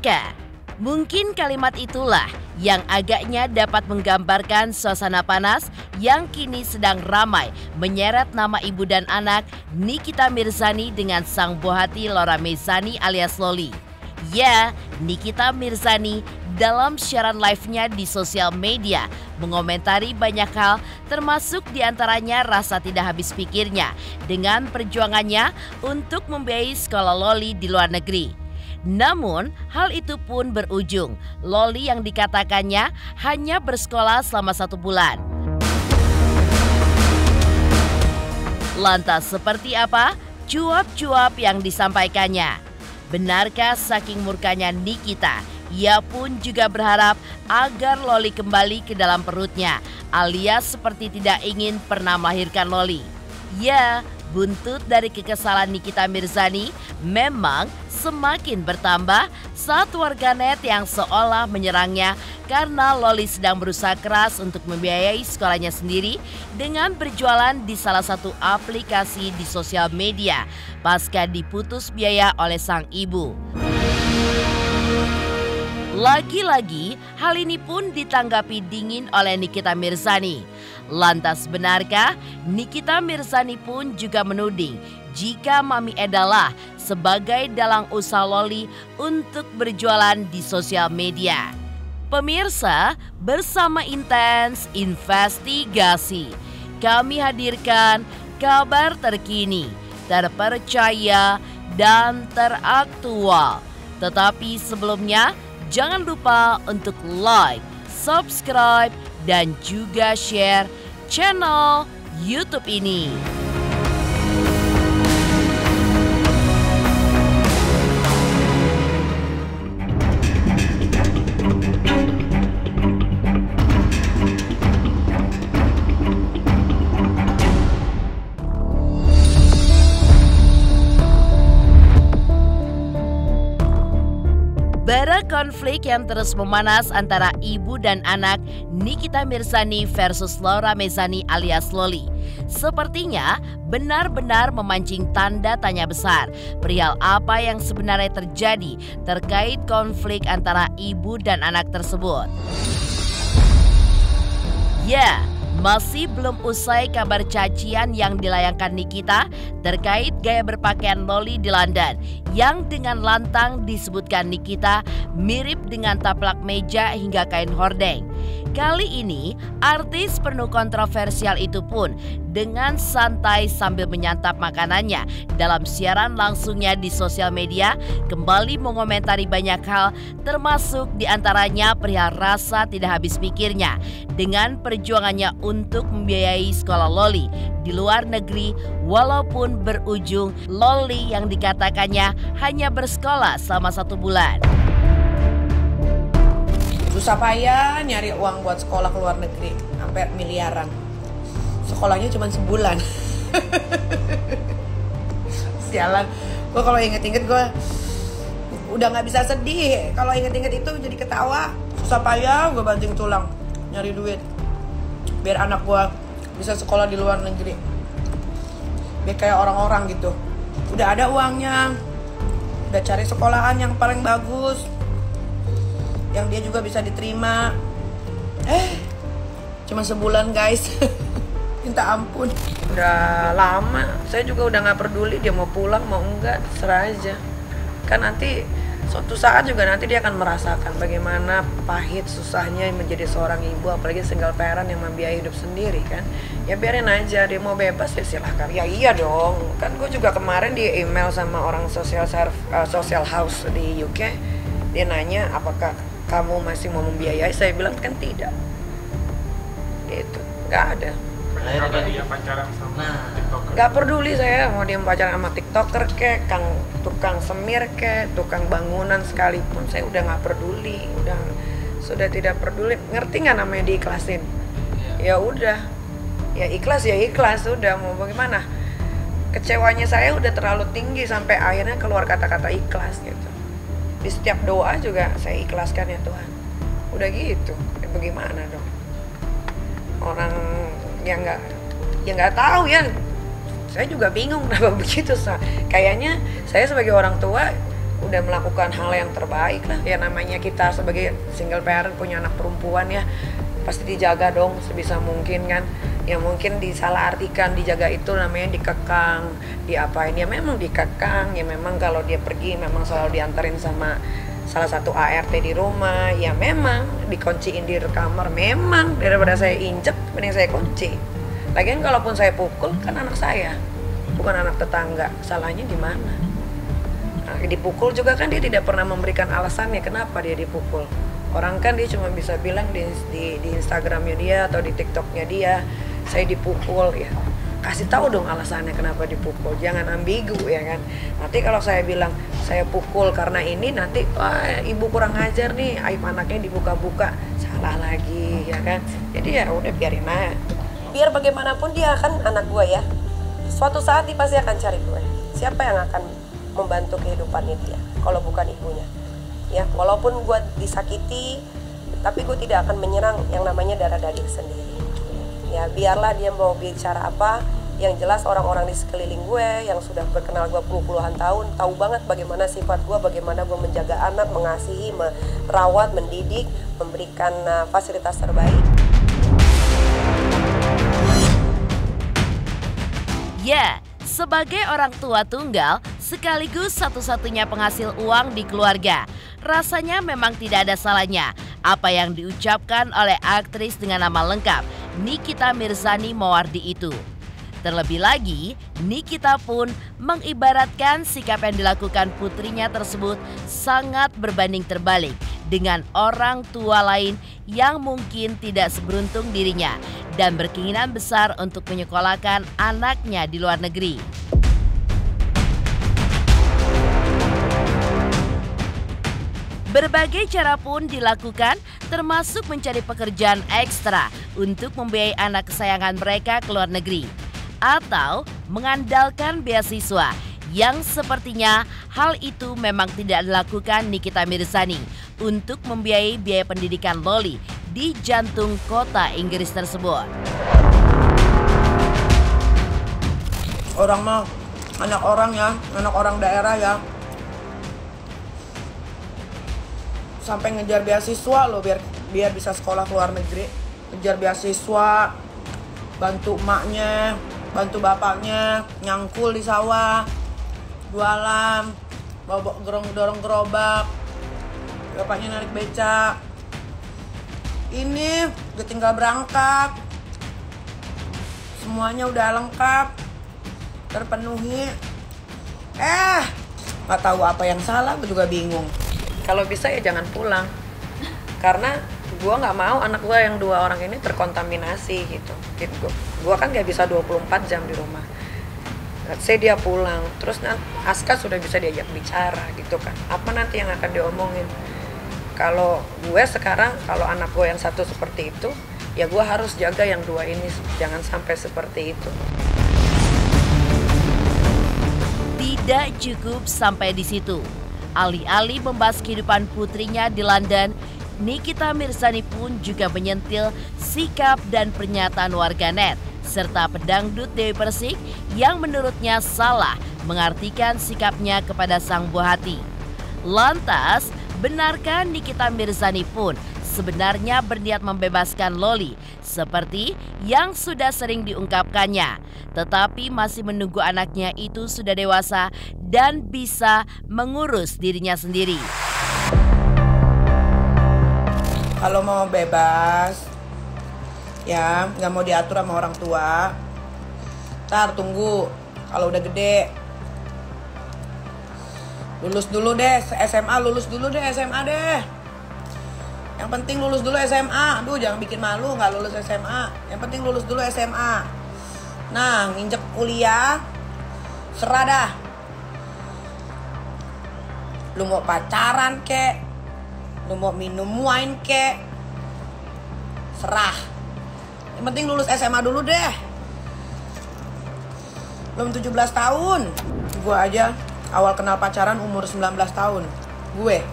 benarkah? Mungkin kalimat itulah yang agaknya dapat menggambarkan suasana panas yang kini sedang ramai menyeret nama ibu dan anak Nikita Mirzani dengan sang buah hati Laura Mezani alias Loli. Ya, Nikita Mirzani dalam siaran live-nya di sosial media mengomentari banyak hal termasuk diantaranya rasa tidak habis pikirnya dengan perjuangannya untuk membiayai sekolah Loli di luar negeri. Namun, hal itu pun berujung Loli yang dikatakannya hanya bersekolah selama 1 bulan. Lantas seperti apa cuap-cuap yang disampaikannya? Benarkah saking murkanya Nikita, ia pun juga berharap agar Loli kembali ke dalam perutnya, alias seperti tidak ingin pernah melahirkan Loli. Ya, buntut dari kekesalan Nikita Mirzani memang semakin bertambah saat warganet yang seolah menyerangnya karena Loli sedang berusaha keras untuk membiayai sekolahnya sendiri dengan berjualan di salah satu aplikasi di sosial media pasca diputus biaya oleh sang ibu. Lagi-lagi hal ini pun ditanggapi dingin oleh Nikita Mirzani. Lantas benarkah Nikita Mirzani pun juga menuding jika Mami Edalah sebagai dalang usaha Loli untuk berjualan di sosial media? Pemirsa, bersama Intens Investigasi, kami hadirkan kabar terkini, terpercaya, dan teraktual. Tetapi sebelumnya, jangan lupa untuk like, subscribe, dan juga share channel YouTube ini. Bara konflik yang terus memanas antara ibu dan anak Nikita Mirzani versus Laura Mezani alias Loli sepertinya benar-benar memancing tanda tanya besar perihal apa yang sebenarnya terjadi terkait konflik antara ibu dan anak tersebut. Ya, masih belum usai kabar cacian yang dilayangkan Nikita terkait gaya berpakaian Loli di London yang dengan lantang disebutkan Nikita mirip dengan taplak meja hingga kain hordeng. Kali ini artis penuh kontroversial itu pun dengan santai sambil menyantap makanannya dalam siaran langsungnya di sosial media kembali mengomentari banyak hal termasuk diantaranya perihal rasa tidak habis pikirnya dengan perjuangannya untuk membiayai sekolah Loli di luar negeri walaupun berujung Loli yang dikatakannya hanya bersekolah selama 1 bulan. Susah payah nyari uang buat sekolah ke luar negeri sampai miliaran. Sekolahnya cuma sebulan. Sialan. Gue kalau inget-inget gue udah nggak bisa sedih. Kalau inget-inget itu jadi ketawa. Susah payah gue banting tulang nyari duit biar anak gue bisa sekolah di luar negeri. Biar kayak orang-orang gitu. Udah ada uangnya. Udah cari sekolahan yang paling bagus, yang dia juga bisa diterima. Cuma sebulan guys. Minta ampun. Udah lama, saya juga udah gak peduli dia mau pulang mau enggak, serah aja. Kan nanti suatu saat juga nanti dia akan merasakan bagaimana pahit susahnya menjadi seorang ibu, apalagi single parent yang membiayai hidup sendiri kan. Ya biarin aja, dia mau bebas ya silahkan. Ya iya dong, kan gue juga kemarin di email sama orang social house di UK. Dia nanya apakah kamu masih mau membiayai, saya bilang kan tidak. Gitu, nggak ada. Dia pacaran sama TikToker. Nggak peduli saya mau dia pacaran sama TikToker kek, tukang semir kek, tukang bangunan sekalipun, saya udah nggak peduli, sudah tidak peduli. Ngerti nggak namanya diikhlasin? Ya udah, ya ikhlas, udah mau bagaimana? Kecewanya saya udah terlalu tinggi sampai akhirnya keluar kata-kata ikhlas gitu. Di setiap doa juga saya ikhlaskan ya Tuhan. Udah gitu, ya bagaimana dong? Orang yang nggak tahu ya. Saya juga bingung kenapa begitu. Kayaknya saya sebagai orang tua udah melakukan hal yang terbaik lah. Ya namanya kita sebagai single parent punya anak perempuan ya, pasti dijaga dong sebisa mungkin kan. Ya mungkin disalahartikan dijaga itu namanya dikekang, diapain, ya memang dikekang, ya memang kalau dia pergi memang selalu diantarin sama salah satu ART di rumah, ya memang dikunciin di kamar, memang daripada saya injek mending saya kunci. Lagian kalaupun saya pukul kan anak saya, bukan anak tetangga, salahnya di mana? Nah, dipukul juga kan dia tidak pernah memberikan alasannya kenapa dia dipukul. Orang kan dia cuma bisa bilang di Instagramnya dia atau di TikToknya dia, saya dipukul, ya kasih tahu dong alasannya kenapa dipukul, jangan ambigu ya kan. Nanti kalau saya bilang saya pukul karena ini, nanti wah ibu kurang ajar nih, aib anaknya dibuka-buka, salah lagi ya kan. Jadi ya udah biarin aja. Biar bagaimanapun dia kan anak gue ya, suatu saat dia pasti akan cari gue. Siapa yang akan membantu kehidupannya dia kalau bukan ibunya ya. Walaupun gue disakiti, tapi gue tidak akan menyerang yang namanya darah daging sendiri ya. Biarlah dia mau bicara apa, yang jelas orang-orang di sekeliling gue yang sudah berkenal gue puluhan tahun tahu banget bagaimana sifat gue, bagaimana gue menjaga anak, mengasihi, merawat, mendidik, memberikan fasilitas terbaik. Ya, sebagai orang tua tunggal sekaligus satu-satunya penghasil uang di keluarga, rasanya memang tidak ada salahnya apa yang diucapkan oleh aktris dengan nama lengkap Nikita Mirzani Mowardi itu. Terlebih lagi, Nikita pun mengibaratkan sikap yang dilakukan putrinya tersebut sangat berbanding terbalik dengan orang tua lain yang mungkin tidak seberuntung dirinya dan berkeinginan besar untuk menyekolahkan anaknya di luar negeri. Berbagai cara pun dilakukan, termasuk mencari pekerjaan ekstra untuk membiayai anak kesayangan mereka ke luar negeri, atau mengandalkan beasiswa, yang sepertinya hal itu memang tidak dilakukan Nikita Mirzani untuk membiayai biaya pendidikan Loli di jantung kota Inggris tersebut. Orang mah anak orang ya, anak orang daerah ya, sampai ngejar beasiswa loh biar bisa sekolah ke luar negeri. Ngejar beasiswa, bantu emaknya, bantu bapaknya nyangkul di sawah, jualan, bawa dorong gerobak, bapaknya narik beca. Ini udah tinggal berangkat, semuanya udah lengkap, terpenuhi. Nggak tahu apa yang salah, gue juga bingung. Kalau bisa ya jangan pulang, karena gue nggak mau anak gue yang 2 orang ini terkontaminasi gitu. Gue kan nggak bisa 24 jam di rumah. Saya dia pulang, terus nanti Aska sudah bisa diajak bicara gitu kan. Apa nanti yang akan diomongin? Kalau gue sekarang, kalau anak gue yang satu seperti itu, ya gue harus jaga yang 2 ini jangan sampai seperti itu. Tidak cukup sampai di situ. Alih-alih membahas kehidupan putrinya di London, Nikita Mirzani pun juga menyentil sikap dan pernyataan warganet serta pedangdut Dewi Persik yang menurutnya salah mengartikan sikapnya kepada sang buah hati. Lantas, benarkah Nikita Mirzani pun sebenarnya berniat membebaskan Loli seperti yang sudah sering diungkapkannya, tetapi masih menunggu anaknya itu sudah dewasa dan bisa mengurus dirinya sendiri? Kalau mau bebas, ya nggak mau diatur sama orang tua, ntar tunggu kalau udah gede. Lulus dulu deh SMA, lulus dulu deh SMA deh. Yang penting lulus dulu SMA. Aduh, jangan bikin malu nggak lulus SMA. Yang penting lulus dulu SMA. Nah, nginjek kuliah, serah dah. Lu mau pacaran kek, lu mau minum wine kek, serah. Yang penting lulus SMA dulu deh. Belum 17 tahun. Gue aja awal kenal pacaran umur 19 tahun. Gue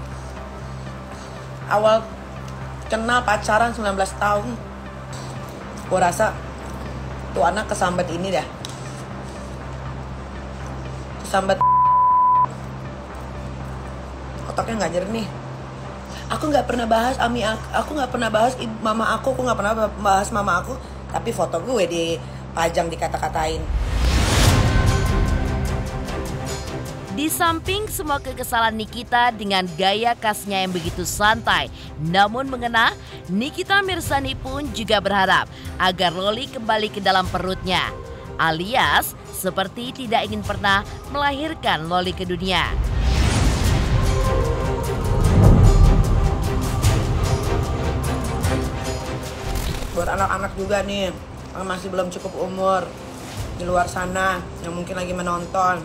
awal kenal pacaran 19 tahun. Gue rasa tuh anak kesambet ini dah. Kesambet otaknya nggak jernih. Aku nggak pernah bahas aku nggak pernah bahas mama aku nggak pernah bahas mama aku, tapi foto gue dipajang, dikata-katain. Di samping semua kekesalan Nikita dengan gaya khasnya yang begitu santai namun mengena, Nikita Mirzani pun juga berharap agar Loli kembali ke dalam perutnya, alias seperti tidak ingin pernah melahirkan Loli ke dunia. Buat anak-anak juga nih yang masih belum cukup umur di luar sana yang mungkin lagi menonton,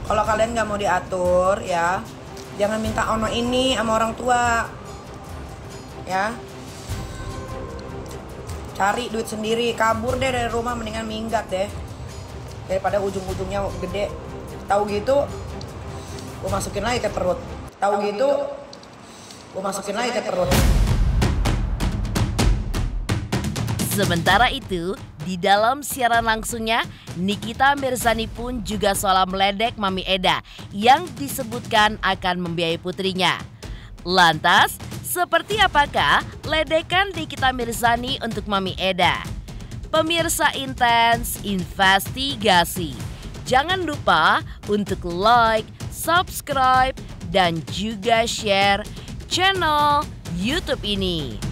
kalau kalian nggak mau diatur ya, jangan minta ono ini sama orang tua ya. Cari duit sendiri, kabur deh dari rumah, mendingan minggat deh daripada ujung-ujungnya gede. Tahu gitu gue masukin lagi ke perut, tahu gitu gue masukin lagi ke perut. Sementara itu, di dalam siaran langsungnya, Nikita Mirzani pun juga seolah meledek Mami Eda yang disebutkan akan membiayai putrinya. Lantas, seperti apakah ledekan Nikita Mirzani untuk Mami Eda? Pemirsa Intens Investigasi, jangan lupa untuk like, subscribe, dan juga share channel YouTube ini.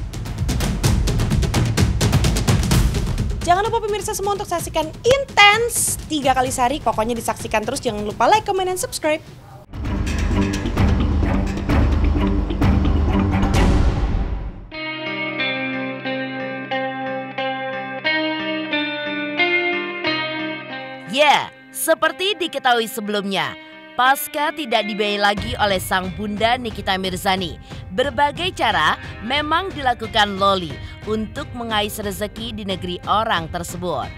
Jangan lupa pemirsa semua untuk saksikan Intens 3 kali sehari. Pokoknya disaksikan terus, jangan lupa like, comment, dan subscribe. Ya, seperti diketahui sebelumnya, pasca tidak dibiayai lagi oleh sang bunda Nikita Mirzani, berbagai cara memang dilakukan Loli untuk mengais rezeki di negeri orang tersebut.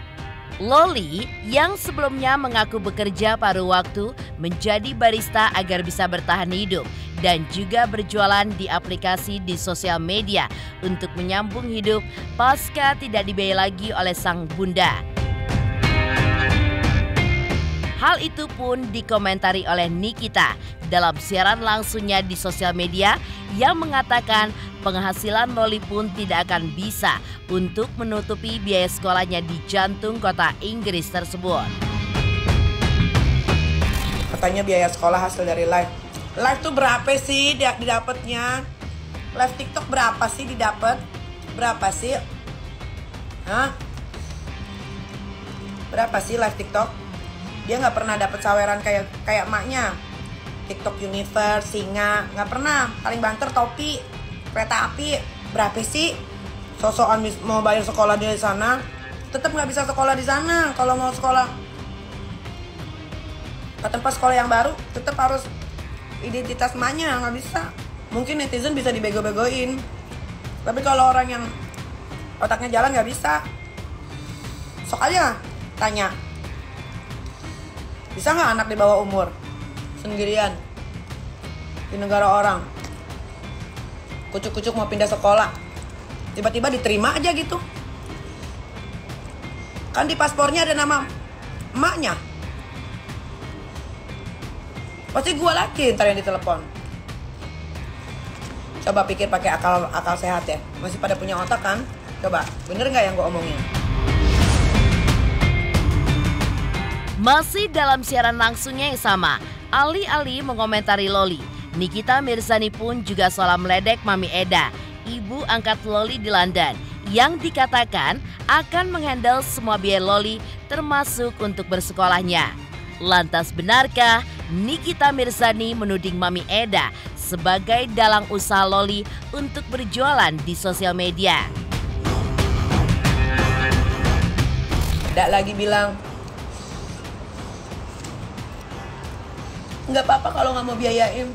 Loli yang sebelumnya mengaku bekerja paruh waktu menjadi barista agar bisa bertahan hidup dan juga berjualan di aplikasi di sosial media untuk menyambung hidup pasca tidak dibiayai lagi oleh sang bunda. Hal itu pun dikomentari oleh Nikita dalam siaran langsungnya di sosial media yang mengatakan penghasilan Loli pun tidak akan bisa untuk menutupi biaya sekolahnya di jantung kota Inggris tersebut. Katanya biaya sekolah hasil dari live. Live tuh berapa sih didapatnya? Live TikTok berapa sih didapat? Berapa sih? Hah? Berapa sih live TikTok? Dia nggak pernah dapat saweran kayak emaknya. TikTok Universe, Singa, nggak pernah. Paling banter topi, kereta api. Berapa sih? Sosokan mau bayar sekolah di sana, tetap nggak bisa sekolah di sana. Kalau mau sekolah ke tempat sekolah yang baru, tetap harus identitas emaknya, nggak bisa. Mungkin netizen bisa dibego-begoin, tapi kalau orang yang otaknya jalan nggak bisa. Sok aja tanya, bisa nggak anak di bawah umur sendirian di negara orang, kucuk-kucuk mau pindah sekolah, tiba-tiba diterima aja gitu? Kan di paspornya ada nama emaknya. Pasti gue lagi ntar yang ditelepon. Coba pikir pakai akal sehat ya. Masih pada punya otak kan? Coba, bener nggak yang gue omongin? Masih dalam siaran langsungnya yang sama, alih-alih mengomentari Loli, Nikita Mirzani pun juga seolah meledek Mami Eda, ibu angkat Loli di London, yang dikatakan akan menghandle semua biaya Loli termasuk untuk bersekolahnya. Lantas benarkah Nikita Mirzani menuding Mami Eda sebagai dalang usaha Loli untuk berjualan di sosial media? Tidak lagi bilang, nggak apa-apa kalau nggak mau biayain.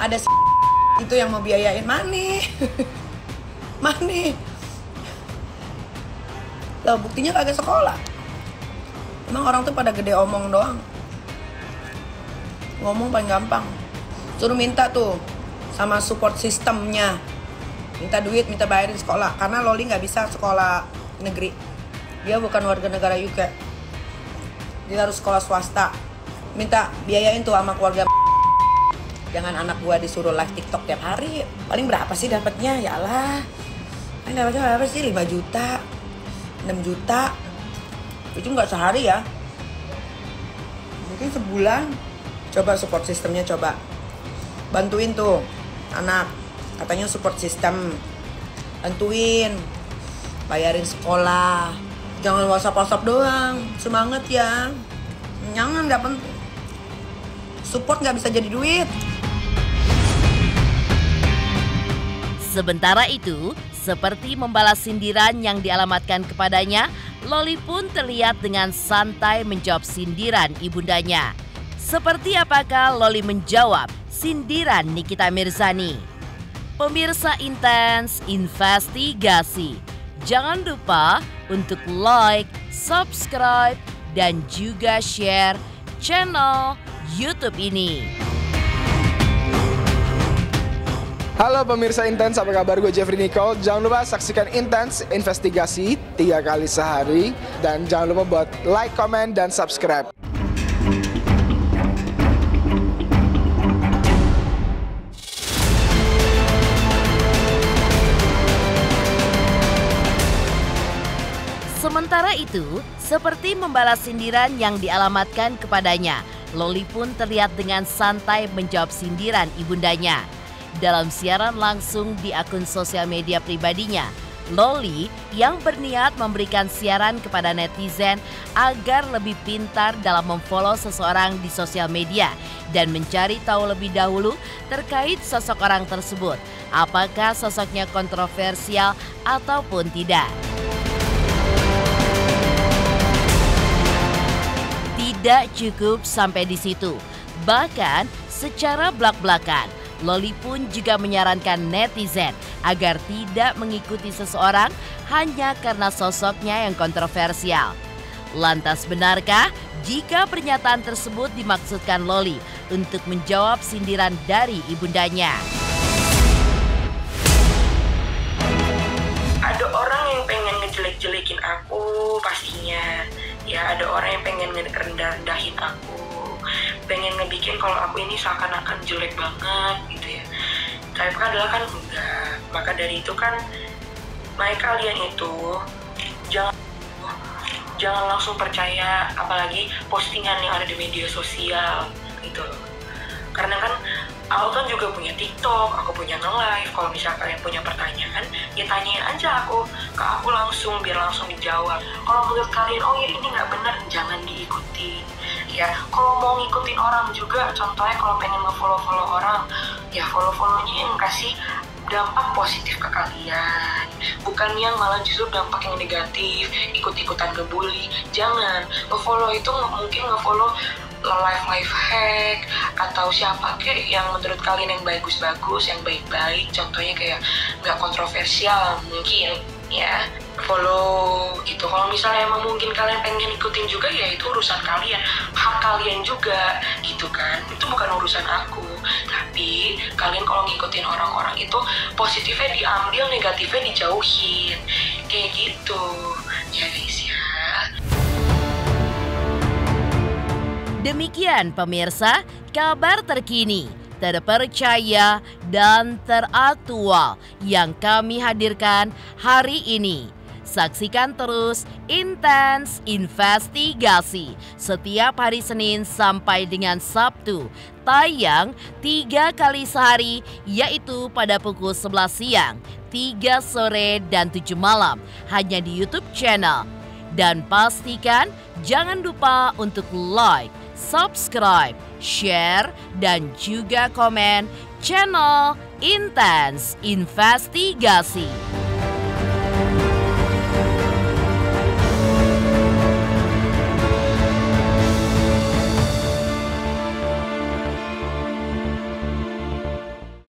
Ada itu yang mau biayain, Mani. Mani. Loh, buktinya kagak sekolah. Emang orang tuh pada gede omong doang. Ngomong paling gampang. Suruh minta tuh sama support sistemnya. Minta duit, minta bayarin sekolah. Karena Loli nggak bisa sekolah negeri. Dia bukan warga negara UK. Dia harus sekolah swasta. Minta biayain tuh sama keluarga Jangan anak gua disuruh live TikTok tiap hari. Paling berapa sih dapatnya? Ya Allah. Paling dapatnya berapa sih? 5 juta, 6 juta. Itu nggak sehari ya. Mungkin sebulan. Coba support sistemnya, coba bantuin tuh anak. Katanya support sistem, bantuin, bayarin sekolah. Jangan WhatsApp doang. Semangat ya. Jangan, nggak penting. Support nggak bisa jadi duit. Sementara itu, seperti membalas sindiran yang dialamatkan kepadanya, Loli pun terlihat dengan santai menjawab sindiran ibundanya. Seperti apakah Loli menjawab sindiran Nikita Mirzani? Pemirsa Intens Investigasi, jangan lupa untuk like, subscribe, dan juga share channel YouTube ini. Halo pemirsa Intens, apa kabar? Gue Jeffrey Nicole. Jangan lupa saksikan Intens Investigasi 3 kali sehari. Dan jangan lupa buat like, comment, dan subscribe. Sementara itu, seperti membalas sindiran yang dialamatkan kepadanya, Loli pun terlihat dengan santai menjawab sindiran ibundanya. Dalam siaran langsung di akun sosial media pribadinya, Loli yang berniat memberikan siaran kepada netizen agar lebih pintar dalam memfollow seseorang di sosial media dan mencari tahu lebih dahulu terkait sosok orang tersebut, apakah sosoknya kontroversial ataupun tidak. Tidak cukup sampai di situ, bahkan secara belak-belakan, Loli pun juga menyarankan netizen agar tidak mengikuti seseorang hanya karena sosoknya yang kontroversial. Lantas benarkah jika pernyataan tersebut dimaksudkan Loli untuk menjawab sindiran dari ibundanya? Ada orang yang pengen ngejelek-jelekin aku pastinya. Ya, ada orang yang pengen ngerendahin aku, pengen ngebikin kalau aku ini seakan-akan jelek banget gitu ya. Tapi adalah kan enggak. Maka dari itu kan, kalian itu jangan langsung percaya apalagi postingan yang ada di media sosial gitu loh. Karena kan aku kan juga punya TikTok, aku punya nge-live. Kalau misalnya kalian punya pertanyaan, ya tanyain aja ke aku langsung, biar langsung dijawab. Kalau menurut kalian, oh ya ini nggak benar, jangan diikutin. Ya, kalau mau ngikutin orang juga, contohnya kalau pengen nge-follow orang, ya follow-follownya yang kasih dampak positif ke kalian, bukan yang malah justru dampak yang negatif, ikut-ikutan ngebully. Jangan, nge-follow itu mungkin nge-follow live hack atau siapa kek yang menurut kalian yang bagus-bagus, yang baik-baik, contohnya kayak nggak kontroversial mungkin ya, follow gitu. Kalau misalnya emang mungkin kalian pengen ikutin juga, ya itu urusan kalian, hak kalian juga gitu kan, itu bukan urusan aku. Tapi kalian kalau ngikutin orang-orang itu, positifnya diambil, negatifnya dijauhin, kayak gitu ya guys ya. Demikian pemirsa, kabar terkini, terpercaya, dan teraktual yang kami hadirkan hari ini. Saksikan terus Intens Investigasi setiap hari Senin sampai dengan Sabtu. Tayang 3 kali sehari, yaitu pada pukul 11 siang, 3 sore, dan 7 malam, hanya di YouTube channel. Dan pastikan jangan lupa untuk like, subscribe, share, dan juga komen channel Intens Investigasi.